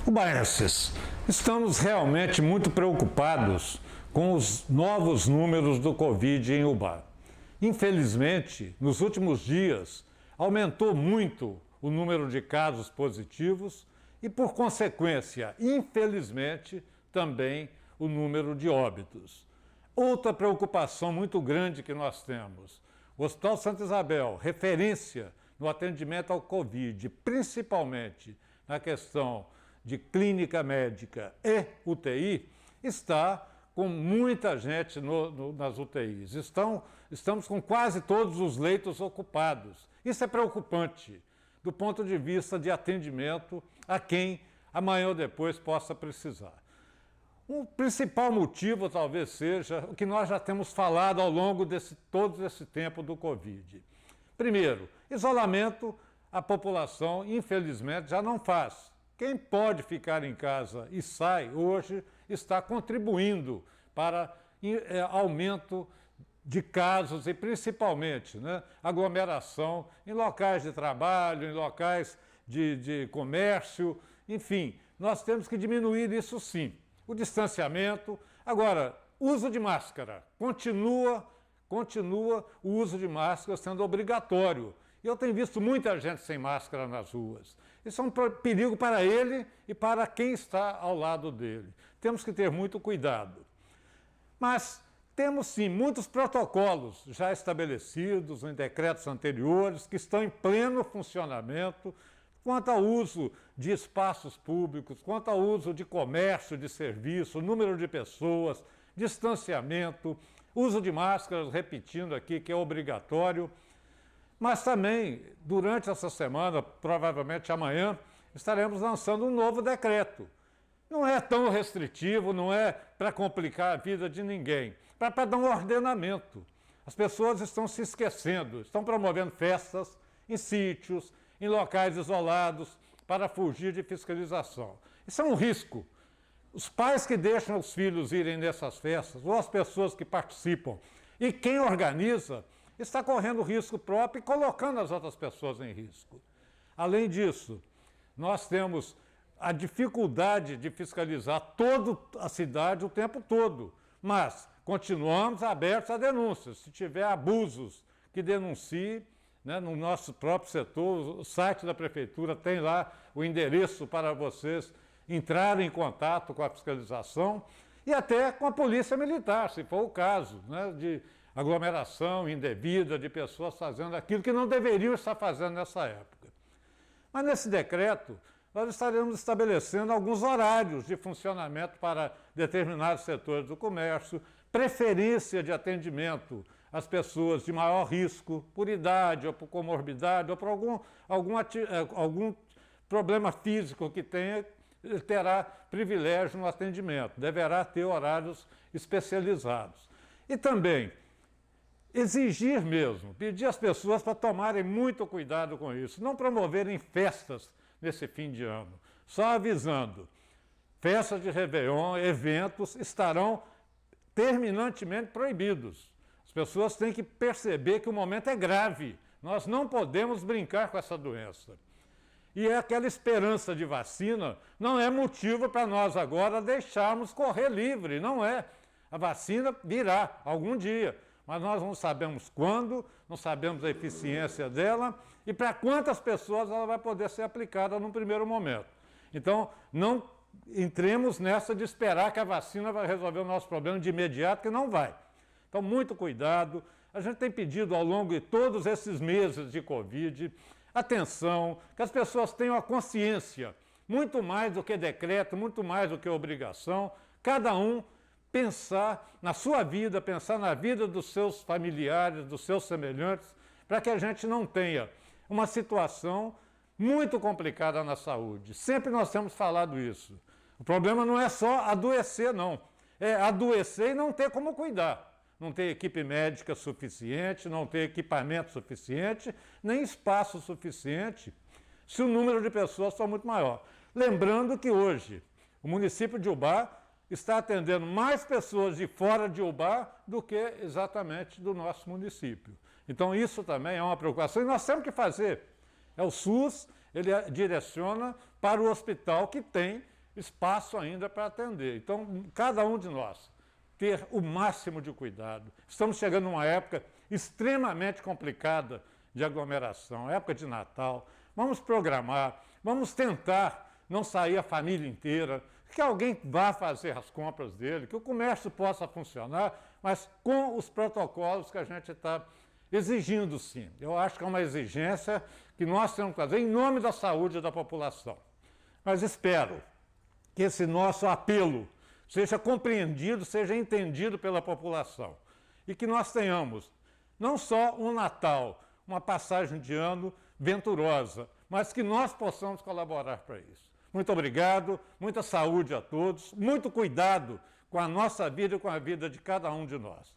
Ubaenses, estamos realmente muito preocupados com os novos números do Covid em Ubá. Infelizmente, nos últimos dias, aumentou muito o número de casos positivos e, por consequência, infelizmente, também o número de óbitos. Outra preocupação muito grande que nós temos: o Hospital Santa Isabel, referência no atendimento ao Covid, principalmente na questão de clínica médica e UTI, está com muita gente nas UTIs. Estamos com quase todos os leitos ocupados. Isso é preocupante do ponto de vista de atendimento a quem amanhã ou depois possa precisar. O principal motivo talvez seja o que nós já temos falado ao longo todo esse tempo do Covid. Primeiro, isolamento, a população infelizmente já não faz. Quem pode ficar em casa e sai hoje está contribuindo para aumento de casos e principalmente aglomeração em locais de trabalho, em locais de comércio, enfim, nós temos que diminuir isso sim. O distanciamento, agora, uso de máscara, continua o uso de máscara sendo obrigatório. Eu tenho visto muita gente sem máscara nas ruas. Isso é um perigo para ele e para quem está ao lado dele. Temos que ter muito cuidado. Mas temos sim muitos protocolos já estabelecidos em decretos anteriores que estão em pleno funcionamento quanto ao uso de espaços públicos, quanto ao uso de comércio, de serviço, número de pessoas, distanciamento, uso de máscaras, repetindo aqui que é obrigatório. Mas também, durante essa semana, provavelmente amanhã, estaremos lançando um novo decreto. Não é tão restritivo, não é para complicar a vida de ninguém, para dar um ordenamento. As pessoas estão se esquecendo, estão promovendo festas em sítios, em locais isolados, para fugir de fiscalização. Isso é um risco. Os pais que deixam os filhos irem nessas festas, ou as pessoas que participam, e quem organiza, está correndo risco próprio e colocando as outras pessoas em risco. Além disso, nós temos a dificuldade de fiscalizar toda a cidade o tempo todo, mas continuamos abertos a denúncias. Se tiver abusos, que denuncie, no nosso próprio setor, o site da prefeitura tem lá o endereço para vocês entrarem em contato com a fiscalização e até com a polícia militar, se for o caso, de aglomeração indevida de pessoas fazendo aquilo que não deveriam estar fazendo nessa época. Mas nesse decreto, nós estaremos estabelecendo alguns horários de funcionamento para determinados setores do comércio, preferência de atendimento às pessoas de maior risco, por idade ou por comorbidade ou por algum problema físico que tenha, terá privilégio no atendimento, deverá ter horários especializados. E também exigir mesmo, pedir às pessoas para tomarem muito cuidado com isso, não promoverem festas nesse fim de ano. Só avisando, festas de Réveillon, eventos estarão terminantemente proibidos. As pessoas têm que perceber que o momento é grave, nós não podemos brincar com essa doença. E aquela esperança de vacina não é motivo para nós agora deixarmos correr livre, não é. A vacina virá algum dia, mas nós não sabemos quando, não sabemos a eficiência dela e para quantas pessoas ela vai poder ser aplicada num primeiro momento. Então, não entremos nessa de esperar que a vacina vai resolver o nosso problema de imediato, que não vai. Então, muito cuidado. A gente tem pedido ao longo de todos esses meses de Covid, atenção, que as pessoas tenham a consciência, muito mais do que decreto, muito mais do que obrigação, cada um pensar na sua vida, pensar na vida dos seus familiares, dos seus semelhantes, para que a gente não tenha uma situação muito complicada na saúde. Sempre nós temos falado isso. O problema não é só adoecer, não. É adoecer e não ter como cuidar. Não ter equipe médica suficiente, não ter equipamento suficiente, nem espaço suficiente, se o número de pessoas for muito maior. Lembrando que hoje o município de Ubá está atendendo mais pessoas de fora de Ubá do que exatamente do nosso município. Então isso também é uma preocupação e nós temos que fazer. O SUS, ele direciona para o hospital que tem espaço ainda para atender. Então, cada um de nós ter o máximo de cuidado. Estamos chegando numa época extremamente complicada de aglomeração, época de Natal. Vamos programar, vamos tentar não sair a família inteira, que alguém vá fazer as compras dele, que o comércio possa funcionar, mas com os protocolos que a gente está exigindo, sim. Eu acho que é uma exigência que nós temos que fazer em nome da saúde da população. Mas espero que esse nosso apelo seja compreendido, seja entendido pela população e que nós tenhamos não só um Natal, uma passagem de ano venturosa, mas que nós possamos colaborar para isso. Muito obrigado, muita saúde a todos, muito cuidado com a nossa vida e com a vida de cada um de nós.